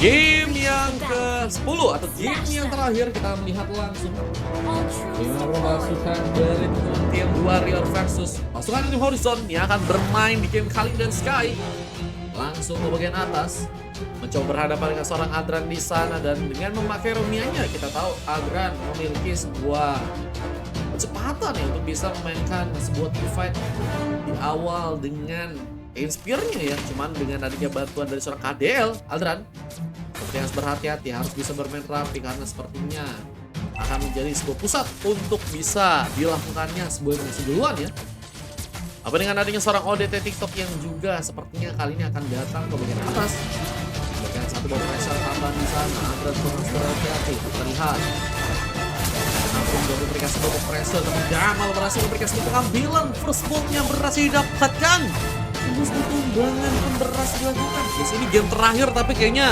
Game yang ke-10 atau game yang terakhir kita melihat langsung pasukan dari tim Warrior versus pasukan tim Horizon yang akan bermain di game Kalin dan Sky. Langsung ke bagian atas mencoba berhadapan dengan seorang Adran di sana, dan dengan memakai Romianya kita tahu Adran memiliki sebuah kecepatan ya untuk bisa memainkan sebuah teamfight di awal dengan Inspire-nya ya. Cuman dengan adanya bantuan dari seorang KDL, Adran seperti harus berhati-hati, harus bisa bermain rapi karena sepertinya akan menjadi sebuah pusat untuk bisa dilakukannya sebuah eliminasi duluan ya. Apa dengan adanya seorang ODT TikTok yang juga sepertinya kali ini akan datang ke bagian atas. Bagian satu bawa pressure tambahan di sana, Adran harus berhati-hati, terlihat. Namun juga memberikan sebuah pressure, tapi Jamal berhasil memberikan sebuah pengambilan. First blood yang berhasil didapatkan. Tembus ketumbangan pun berhasil dilakukan. Guys, ini game terakhir tapi kayaknya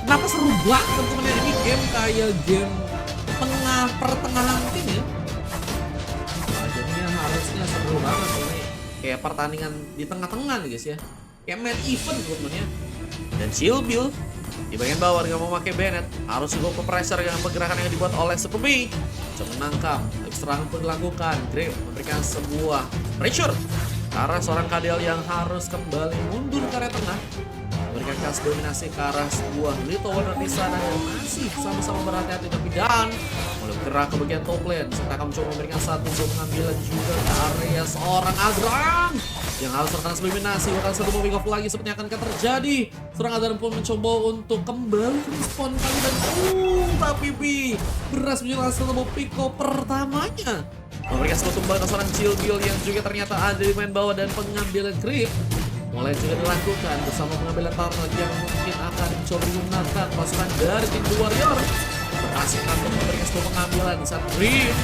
kenapa seru banget teman-teman, ini game kayak game pertengahan tim ya. Nah, jadinya harusnya seru banget ini. Kayak pertandingan di tengah-tengah nih guys ya. Kayak main event teman-teman. Dan Chill Bill di bagian bawah dengan memakai Bennett harus go ke pressure dengan pergerakan yang dibuat oleh Super B. Coba menangkap, serangan pun dilakukan. Grave memberikan sebuah pressure ke arah seorang KDL yang harus kembali mundur ke area tengah, memberikan kas dominasi ke arah sebuah Little Warner di sana yang masih sama-sama berhati-hati, tapi dan mulai bergerak ke bagian top lane. Serta akan mencoba memberikan satu pengambilan juga ke area seorang Adran yang harus terkena eliminasi. Bahkan satu moving off lagi sepertinya akan terjadi. Seorang Adran pun mencoba untuk kembali respon kali dan tapi B berhasil menyelesaikan sebuah pick-up pertamanya, memberikan sebuah tumbal ke seorang Chill Bill yang juga ternyata ada di main bawah, dan pengambilan creep mulai juga dilakukan bersama pengambilan target yang mungkin akan dicoba digunakan pasukan dari tim Warrior. Berhasil untuk memberikan sebuah pengambilan di saat creep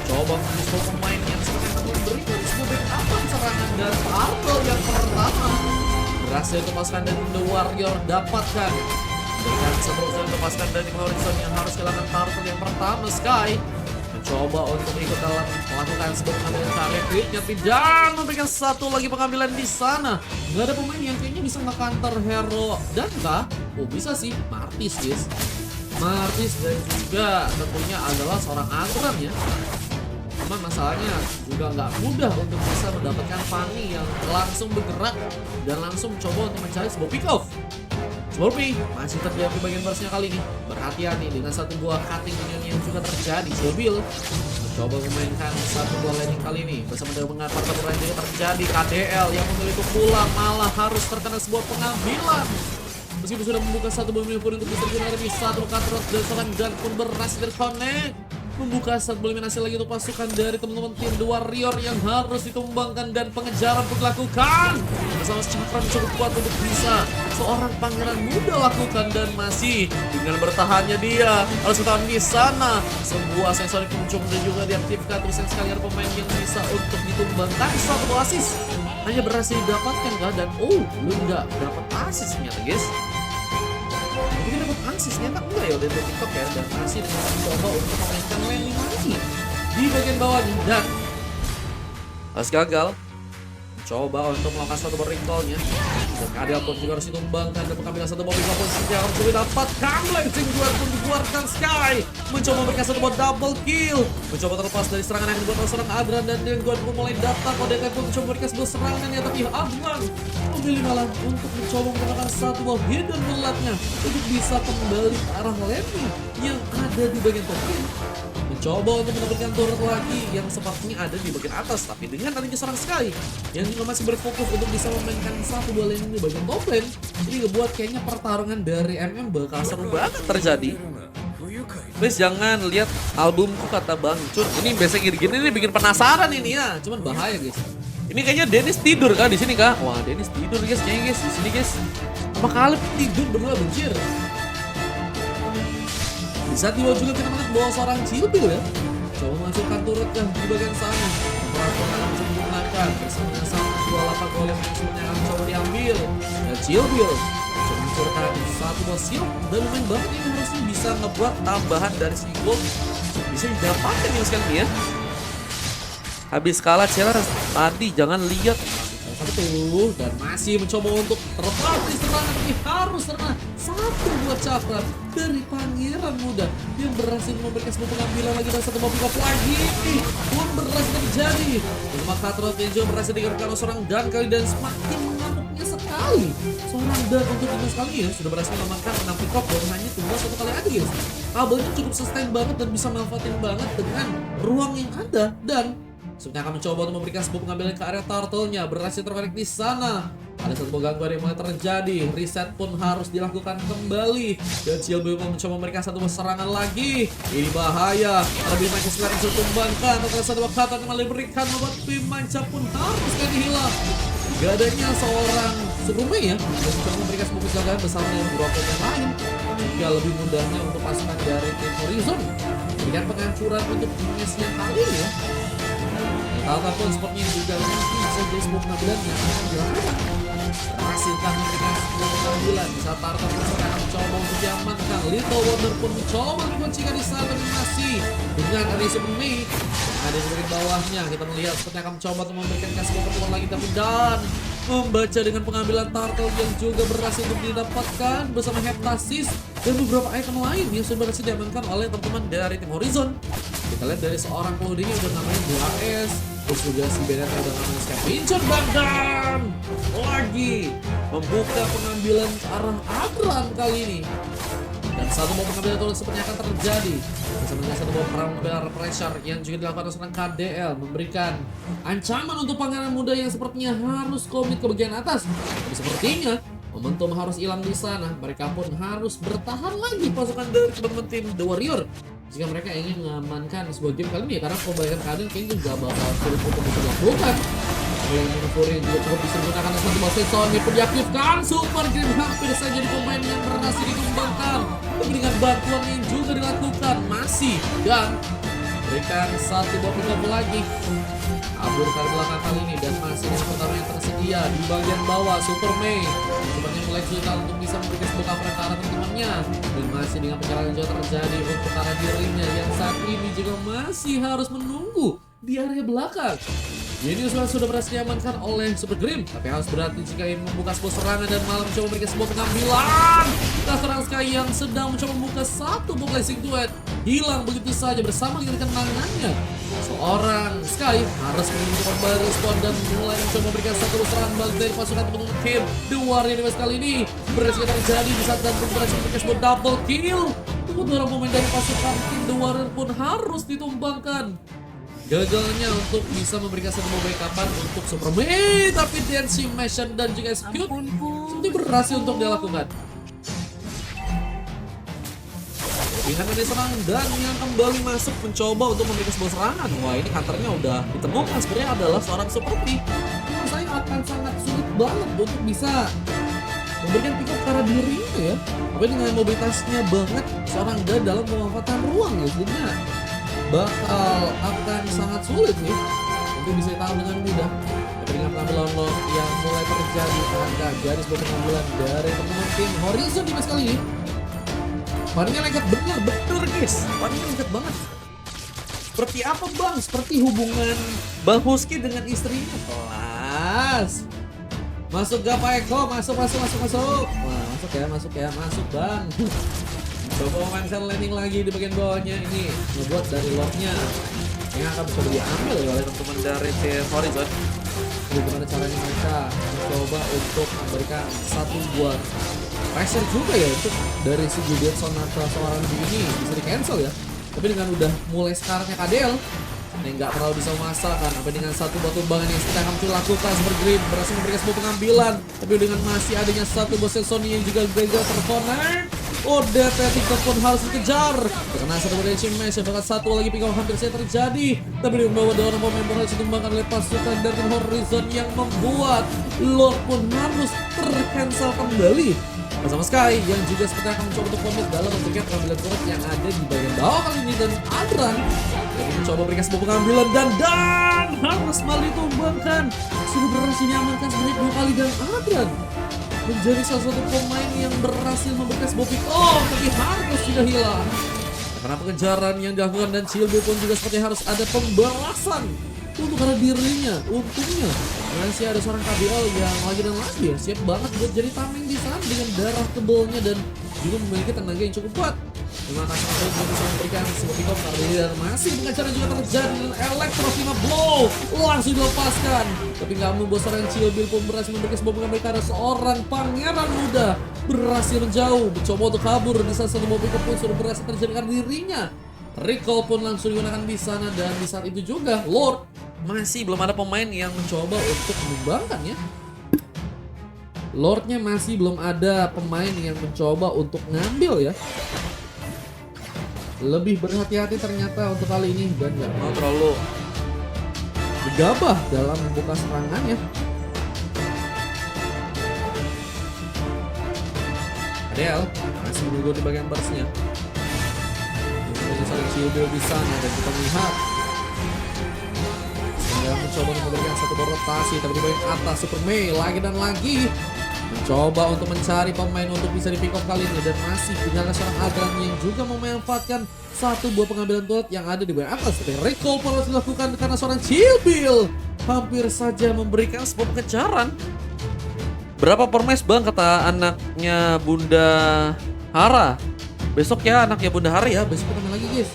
coba menjadi sebuah pemain yang sebenarnya memberikan sebuah backup serangan dan turtle yang pertama berhasil untuk pasukan dari The Warrior dapatkan. Dengan seterusnya untuk pasukan dari Horizon yang harus kehilangan turtle yang pertama. Sky mencoba untuk ikut dalam melakukan sebuah pengambilan karya creepnya, tidak memberikan satu lagi pengambilan di sana. Nggak ada pemain yang kayaknya bisa nge-counter hero dan kah? Oh bisa sih, Martis guys. Martis dan juga tentunya adalah seorang Adran ya. Cuman masalahnya juga nggak mudah untuk bisa mendapatkan Fanny yang langsung bergerak dan langsung coba untuk mencari sebuah pick off. Scorpi masih terjadi bagian barsnya kali ini. Berhati-hati dengan satu buah cutting minion yang juga terjadi. Mobil mencoba memainkan satu buah landing kali ini bersama dengan mengapa pertempuran juga terjadi. KDL yang memilih pulang malah harus terkena sebuah pengambilan. Meskipun sudah membuka satu buah minion pun untuk bisa digunakan di satu kantor dan seorang gun pun berhasil terconnect, membuka satu eliminasi lagi untuk pasukan dari teman-teman tim The Warrior yang harus ditumbangkan, dan pengejaran pun dilakukan bersama cakram cukup kuat untuk bisa seorang pangeran muda lakukan, dan masih dengan bertahannya dia harus ketahuan di sana sebuah sensor pengunjung dan juga diaktifkan tulisan sekali ada pemain yang bisa untuk ditumbangkan. Satu asis hanya berhasil didapatkan kah, dan lu nggak dapat asis ternyata guys. Mungkin dapat asis ternyata enggak ya udah TikTok ya, dan masih dengan mencoba untuk memainkan landing lagi di bagian bawahnya, dan harus gagal coba untuk melakukan satu recall-nya. Dan KDL pun juga harus ditumbangkan, dan pengambilan satu mobil pun seperti harus juga dapatkan. Langsing juara pun dikeluarkan. Sky mencoba memberikan satu double kill, mencoba terlepas dari serangan yang dibuat oleh seorang Adran, dan dengan Guard pun mulai datang. ODT pun mencoba memberikan sebuah serangan ya, tapi Adran memilih malah untuk mencoba menggunakan satu buah hidden bulletnya untuk bisa kembali ke arah landing yang ada di bagian top. Mencoba untuk mendapatkan turret lagi yang sepertinya ada di bagian atas, tapi dengan adanya seorang Sky yang juga masih berfokus untuk bisa memainkan satu bola ini di bagian top lane, ini ngebuat kayaknya pertarungan dari MM bakal seru banget terjadi. Please jangan lihat albumku kata Bang Cun. Ini biasanya gini-gini ini bikin penasaran ini ya, cuman bahaya guys. Ini kayaknya Dennis tidur kah di sini kah? Wah, Dennis tidur guys kayaknya guys di sini guys. Apa kali tidur berdua benjir? Bisa tiba juga kita melihat bawa seorang Chill Bill ya. Coba masukkan turret ke di bagian sana. Peraturan langsung digunakan bersama sama dua lapak golem yang sebenarnya akan coba diambil. Dan Chill Bill coba mencurahkan satu buah shield, dan lumayan banget ini harusnya bisa ngebuat tambahan dari si gold bisa didapatkan ya sekali ya. Habis kalah Cela tadi jangan lihat satu dan masih mencoba untuk terlepas di serangan, tapi harus terkena satu buah cakra dari pangeran muda yang berhasil memberikan sebuah pengambilan lagi dan satu mobil pick up lagi pun berhasil terjadi. Bersama Katrot yang juga berhasil digerakkan oleh seorang Dan kali dan semakin mengamuknya sekali. Seorang Dan untuk timnas kali ya sudah berhasil mengamankan 6 pick up dan hanya tinggal satu kali aja guys. Kabelnya cukup sustain banget dan bisa manfaatin banget dengan ruang yang ada. Dan sebenarnya akan mencoba untuk memberikan sebuah pengambilan ke area turtle-nya. Berhasil terbalik di sana. Ada satu gangguan yang mulai terjadi. Reset pun harus dilakukan kembali. Dan Chilby pun mencoba memberikan satu serangan lagi. Ini bahaya. Lebih Manca sekarang bisa tumbangkan. Atau satu waktu yang malah diberikan membuat tim Manca pun harus kali hilang. Gak adanya seorang Superman ya. Dan mencoba memberikan sebuah penjagaan bersama dengan beberapa yang lain. Hingga lebih mudahnya untuk pasukan dari tim Horizon memberikan penghancuran untuk timnas yang kali ini ya. Ataupun sepertinya juga bisa jadi sebuah pengambilan yang akan dilakukan. Berhasilkan memberikan sebuah pengambilan. Bisa Tartar pun akan mencoba untuk diamankan. Little Wonder pun mencoba menguncikan di sana masih dengan ada Superman ada di bagian bawahnya. Kita melihat sepertinya akan mencoba untuk memberikan sebuah pertemuan lagi, tapi Dan membaca dengan pengambilan Turtle yang juga berhasil untuk didapatkan bersama Heptasis dan beberapa item lain yang sudah berhasil diamankan oleh teman-teman dari tim Horizon. Kita lihat dari seorang clothing yang udah namanya 2S, terus juga si Bennett yang udah namanya Scavenger, dan lagi membuka pengambilan ke arah Adran kali ini. Dan satu bom pengambilan turun sepertinya akan terjadi bersama dengan satu bom pengambilan pressure yang juga dilakukan oleh seorang KDL, memberikan ancaman untuk pangeran muda yang sepertinya harus komit ke bagian atas. Tapi sepertinya momentum harus hilang di sana. Mereka pun harus bertahan lagi pasukan dari teman-teman tim The Warrior jika mereka ingin mengamankan sebuah game kali ini ya, karena pembalikan keadaan kayaknya juga bakal sulit untuk bisa dilakukan. Yang Fury juga cukup bisa menggunakan satu base Sony pun diaktifkan. Super Grim hampir saja di pemain yang berhasil dikembangkan. Tapi dengan bantuan yang juga dilakukan masih dan berikan satu buah pick lagi. Kabur ke belakang kali ini dan masih dengan pertarungan yang tersedia di bagian bawah. Super May sepertinya mulai kesulitan untuk bisa memberikan sebuah cover ke arah teman-temannya. Dan masih dengan penyerangan yang juga terjadi untuk arah dirinya yang saat ini juga masih harus menunggu di area belakang. Genius sudah berhasil diamankan oleh Super Grim, tapi harus berhati jika ingin membuka sebuah serangan dan malah mencoba memberikan sebuah pengambilan. Kita serang Sky yang sedang mencoba membuka satu blessing duet hilang begitu saja bersama dengan kenangannya. Seorang Sky harus menunggu kembali respon dan mulai mencoba memberikan satu serangan balik dari pasukan teman-teman tim The Warrior di kali ini. Berhasil terjadi di saat dan berhasil memberikan sebuah double kill. Kedua pemain dari pasukan tim The Warrior pun harus ditumbangkan. Gagalnya untuk bisa memberikan satu backupan untuk Superman, tapi Dancing Mission dan juga Execute seperti berhasil untuk dilakukan. Pilihan dari serang dan yang kembali masuk mencoba untuk memberikan sebuah serangan. Wah, ini hunternya udah ditemukan sebenarnya adalah seorang seperti. Menurut saya akan sangat sulit banget untuk bisa memberikan pick up ke arah dirinya ya. Tapi dengan mobilitasnya banget seorang dan dalam pemanfaatan ruang ya, sebenarnya bakal akan sangat sulit nih untuk bisa tahu dengan mudah. Tapi dengan pengambilan lock yang mulai terjadi pada garis pengambilan dari teman-teman tim Horizon di match kali ini. Paringnya lengket bener guys. Paringnya lengket banget. Seperti apa bang? Seperti hubungan Bang Husky dengan istrinya. Kelas. Masuk gak Pak Eko? Masuk. Wah, masuk ya, masuk bang. Coba memainkan landing lagi di bagian bawahnya. Ini ngebuat dari locknya yang akan bisa diambil oleh teman-teman dari tim Horizon. Bagaimana caranya mereka mencoba untuk memberikan satu buah pressure juga ya untuk dari segi Dead Sonata seorang ini bisa di cancel ya. Tapi dengan udah mulai sekarangnya KDL yang nggak terlalu bisa memasakkan. Tapi dengan satu batu tumbangan yang sedang akan lakukan, Super Green berhasil memberikan sebuah pengambilan. Tapi dengan masih adanya satu bos Sony yang juga gagal terconnect. DT TikTok pun harus dikejar. Karena satu Dancing Mission bahkan satu lagi pick up hampir saja terjadi. Tapi di bawah dua pemain berhasil ditumbangkan oleh pasukan dari tim Horizon yang membuat Lord pun harus tercancel kembali. Bersama Sky yang juga sepertinya akan mencoba untuk komit dalam memberikan pengambilan turret yang ada di bagian bawah kali ini. Dan Adran yang mencoba memberikan sebuah pengambilan dan harus malah ditumbangkan. Sudah berhasil diamankan sebanyak 2 kali dan Adran menjadi salah satu pemain yang berhasil memberikan sebuah pick tapi harus sudah hilang karena pengejaran yang dilakukan dan Chilby pun juga sepertinya harus ada pembalasan untuk arah dirinya. Untungnya masih ada seorang KBL yang lagi dan lagi ya siap banget buat jadi tameng di sana dengan darah tebalnya dan juga memiliki tenaga yang cukup kuat. Terima kasih untuk bisa memberikan sebuah pick up kali ini dan masih pengejaran juga terjadi dengan Electro 5 blow langsung dilepaskan. Tapi nggak membuat seorang Cilbil pun berhasil memberikan sebuah pengambil karena seorang pangeran muda berhasil menjauh, mencoba untuk kabur di saat satu mobil pun sudah berhasil terjadi karena dirinya. Recall pun langsung digunakan di sana dan di saat itu juga Lord masih belum ada pemain yang mencoba untuk mengembangkan ya. Lordnya masih belum ada pemain yang mencoba untuk ngambil ya. Lebih berhati-hati ternyata untuk kali ini dan nggak mau terlalu gegabah dalam membuka serangannya. Adel masih menunggu di bagian burstnya. Saling Cilbil di sana dan kita melihat sedang mencoba untuk memberikan satu rotasi tapi di bagian atas Super Mei lagi dan lagi mencoba untuk mencari pemain untuk bisa di pick off kali ini dan masih tinggal seorang Adran yang juga memanfaatkan satu buah pengambilan turret yang ada di bagian atas. Tapi recall pun harus dilakukan karena seorang Cilbil hampir saja memberikan sebuah pengejaran. Berapa permes bang kata anaknya Bunda Hara? Besok ya anaknya Bunda Hari ya, besok kita main lagi guys.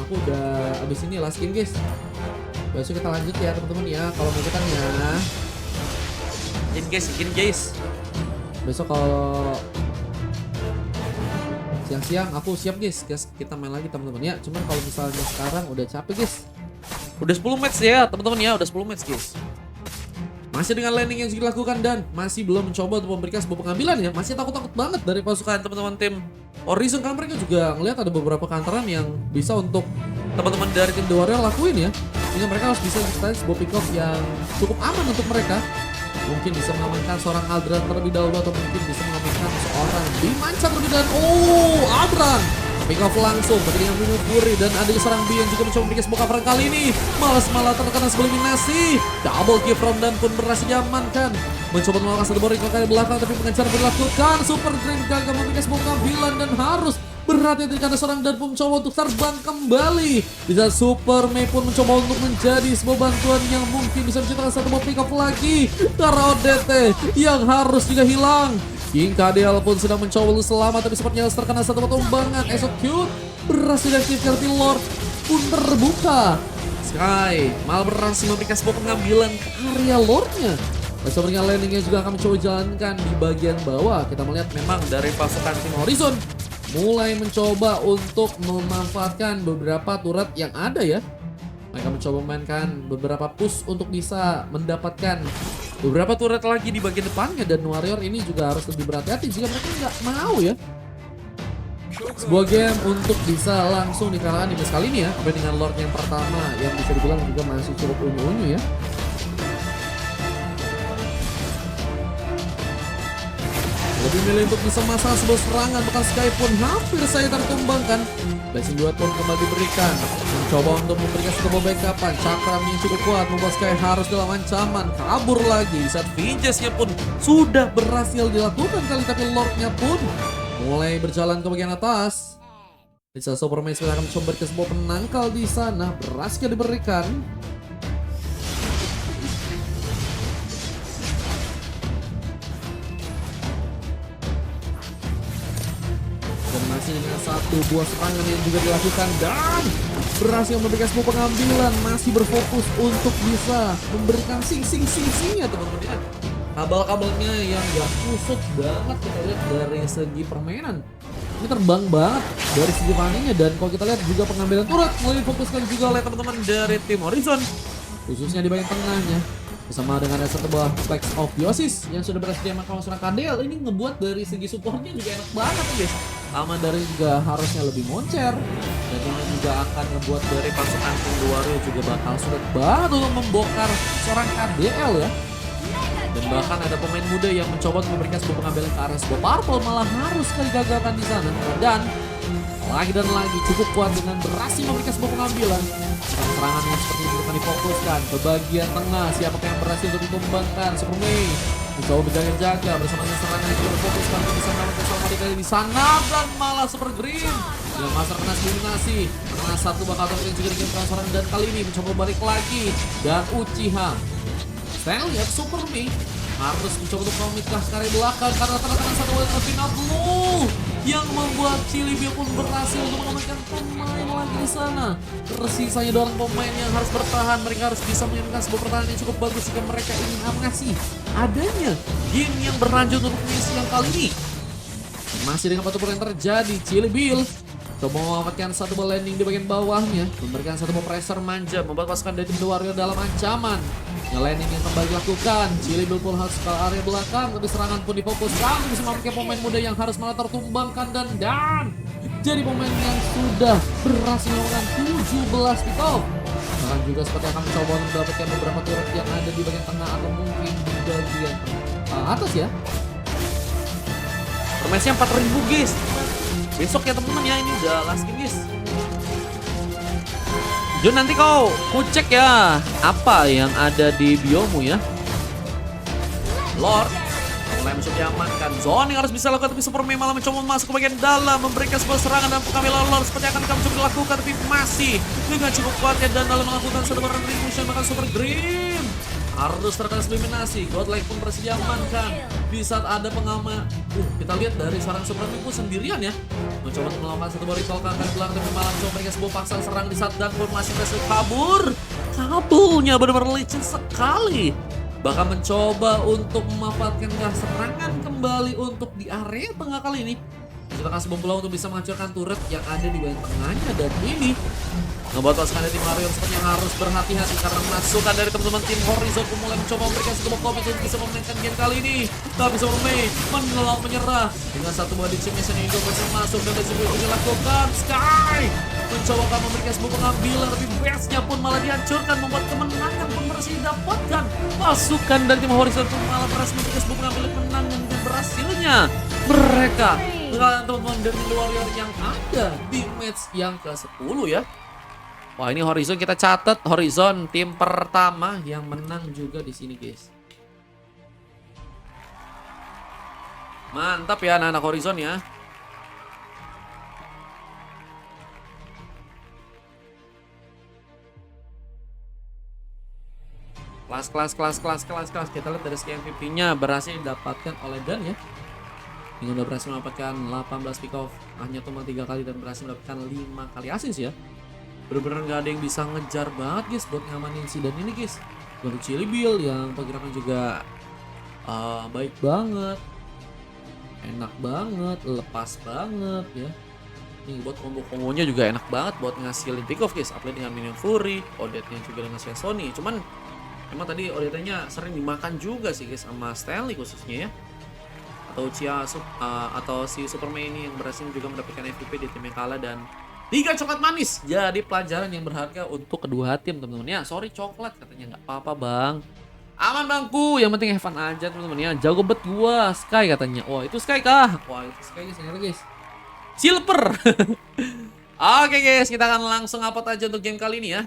Aku udah abis ini last game guys. Besok kita lanjut ya teman-teman ya, kalau mau ikutan ya. Izin guys. Besok kalau siang-siang aku siap guys, kita main lagi teman-teman ya. Cuman kalau misalnya sekarang udah capek guys. Udah 10 match ya teman-teman ya, udah 10 match guys. Masih dengan landing yang sudah dilakukan dan masih belum mencoba untuk memberikan sebuah pengambilan ya. Masih takut-takut banget dari pasukan teman-teman tim Horizon kan mereka juga ngelihat ada beberapa counteran yang bisa untuk teman-teman dari tim The Warrior lakuin ya. Sehingga mereka harus bisa menciptakan sebuah pick off yang cukup aman untuk mereka. Mungkin bisa mengamankan seorang Adran terlebih dahulu atau mungkin bisa mengamankan seorang Bimanca terlebih dahulu. Oh, Adran pick off langsung tapi dengan Minu Fury dan ada seorang B yang juga mencoba memberikan sebuah cover kali ini. Malah terkena sebuah eliminasi. Double kill from dan pun berhasil diamankan. Mencoba melakukan satu boring kali belakang tapi pengejaran dilakukan. Super Dream gagal memberikan sebuah pengambilan dan harus berhati-hati karena seorang dan pun mencoba untuk terbang kembali. Bisa Super Mei pun mencoba untuk menjadi sebuah bantuan yang mungkin bisa menciptakan satu buah pick up lagi. Karena ODT yang harus juga hilang. King KDL pun sedang mencoba untuk selamat tapi sepertinya harus terkena satu tumbangan. Execute berhasil diaktifkan tim Lord pun terbuka. Sky malah berhasil memberikan sebuah pengambilan ke area Lordnya. Sepertinya landingnya juga akan mencoba jalankan di bagian bawah. Kita melihat memang dari pasukan tim Horizon mulai mencoba untuk memanfaatkan beberapa turret yang ada ya. Mereka mencoba memainkan beberapa push untuk bisa mendapatkan beberapa turret lagi di bagian depannya. Dan Warrior ini juga harus lebih berhati-hati jika mereka nggak mau ya. Sebuah game untuk bisa langsung dikalahkan di match kali ini ya. Sampai dengan Lord yang pertama yang bisa dibilang juga masih cukup unyu-unyu ya. Lebih milih untuk bisa masang sebuah serangan, bahkan Sky pun hampir saya tertumbangkan. Blessing duet pun kembali diberikan. Mencoba untuk memberikan sebuah backupan. Cakram yang cukup kuat membuat Sky harus dalam ancaman. Kabur lagi saat Vinges-nya pun sudah berhasil dilakukan kali. Tapi Lord-nya pun mulai berjalan ke bagian atas. Bisa Superman akan mencoba ke sebuah penangkal di sana. Berhasil diberikan. Dengan satu buah serangan yang juga dilakukan dan berhasil memberikan sebuah pengambilan, masih berfokus untuk bisa memberikan sing-sing-sing-singnya teman-teman ya. Kabel-kabelnya yang gak kusut banget kita lihat dari segi permainan. Ini terbang banget dari segi paniknya dan kalau kita lihat juga pengambilan turret mulai difokuskan juga oleh teman-teman dari tim Horizon. Khususnya di bagian tengahnya. Bersama dengan ada satu buah Flex of Biosis yang sudah berhasil diamankan seorang KDL. Ini ngebuat dari segi supportnya juga enak banget guys. Lama dari juga harusnya lebih moncer. Dan ini juga akan ngebuat dari pasukan tim Warrior juga bakal sulit banget untuk membongkar seorang KDL ya. Dan bahkan ada pemain muda yang mencoba untuk memberikan sebuah pengambilan ke arah sebuah purple malah harus sekali gagalkan di sana. Dan lagi dan lagi cukup kuat dengan berhasil memberikan sebuah pengambilan. Serangan yang seperti itu akan difokuskan ke bagian tengah. Siapakah yang berhasil untuk ditumbangkan? Super Mei mencoba berjaga-jaga bersama dengan serangan yang juga difokuskan untuk bisa melakukan serangan di sana dan malah Super Green Yang Master kena eliminasi. Kena satu bakal terkena juga di game transferan. Dan kali ini mencoba balik lagi. Dan Uchiha Stanley at Super Me harus mencoba untuk memikah sekali belakang. Karena kena satu wave final blow yang membuat Chili Bill pun berhasil untuk mengamankan pemain lagi di sana. Tersisanya dua orang pemain yang harus bertahan. Mereka harus bisa menginginkan sebuah pertahanan yang cukup bagus jika mereka ingin mengatasi adanya game yang berlanjut untuk misi yang kali ini. Masih dengan pertempuran yang terjadi, Chili Bill coba memanfaatkan satu ball landing di bagian bawahnya, memberikan satu ball pressure manja, membuat pasukan dari tim The Warrior dalam ancaman. Landing yang kembali dilakukan, Chili Bill pun harus ke area belakang, tapi serangan pun difokuskan bisa memakai pemain muda yang harus malah tertumbangkan dan jadi pemain yang sudah berhasil melakukan 17 pick off. Bahkan juga seperti akan mencoba untuk mendapatkan beberapa turret yang ada di bagian tengah atau mungkin di bagian atas ya. Permesnya 4.000 guys. Besok ya teman-teman ya, ini udah last game guys. Jun, nanti kau cek ya apa yang ada di biomu ya. Lord mulai mencoba diamankan. Zone yang harus bisa lakukan, tapi Superman malah mencoba masuk ke bagian dalam, memberikan sebuah serangan dan pengambilan Lord seperti akan kamu coba dilakukan, tapi masih dengan cukup kuatnya dan dalam melakukan serangan retribution bahkan Super Grim harus terkena eliminasi. Godlike pun berhasil diamankan di saat ada pengaman. Kita lihat dari seorang Superman pun sendirian ya, mencoba untuk melakukan satu ritual ke arah belakang, tapi malah mencoba mereka sebuah paksa serang di saat dan pun masih berhasil kabur. Kabulnya benar-benar licin sekali. Bahkan mencoba untuk memanfaatkan serangan kembali untuk di area tengah kali ini. Kita kasih bom bola untuk bisa menghancurkan turret yang ada di bagian tengahnya, dan ini ngebuat pasukan dari tim Warrior sepertinya harus berhati-hati karena masukan dari teman-teman tim Horizon pun mulai mencoba memberikan sebuah komit untuk bisa memenangkan game kali ini. Tapi Superman menolak menyerah dengan satu buah diction yang itu berhasil masuk dan sebuah itu dilakukan. Sky mencoba memberikan sebuah pengambilan, tapi base-nya pun malah dihancurkan, membuat kemenangan pun berhasil didapatkan. Pasukan dari tim Horizon pun malah berhasil memberikan sebuah pengambilan kemenangan, dan berhasilnya mereka mengalahkan teman-teman dari Warrior yang ada di match yang ke-10 ya. Wah, ini Horizon kita catat, Horizon tim pertama yang menang juga di sini guys. Mantap ya anak-anak Horizon ya. Kelas. Kita lihat dari segi MVP-nya berhasil didapatkan oleh Dan ya. Dengan udah berhasil mendapatkan 18 pick off, hanya cuma 3 kali dan berhasil mendapatkan 5 kali assist ya. Bener-bener gak ada yang bisa ngejar banget guys buat ngamanin si Dan ini guys. Baru Chili Bill yang pergerakan juga baik banget, enak banget, lepas banget ya. Ini buat combo-kombonya juga enak banget buat ngasilin pick off guys. Apalagi dengan Minion Fury, Odette-nya juga dengan Sony. Cuman emang tadi Odette-nya sering dimakan juga sih guys sama Stanley khususnya ya. Atau atau si Superman ini yang berhasil juga mendapatkan MVP di tim yang kalah, dan 3 coklat manis jadi pelajaran yang berharga untuk kedua tim teman-teman ya. Sorry coklat katanya, nggak apa-apa bang, aman bangku, yang penting have fun aja teman-teman ya. Jago bet gua Sky katanya. Wah itu Sky kah? Wah itu Sky guys, ternyata guys Silver. Oke guys, kita akan langsung upload aja untuk game kali ini ya.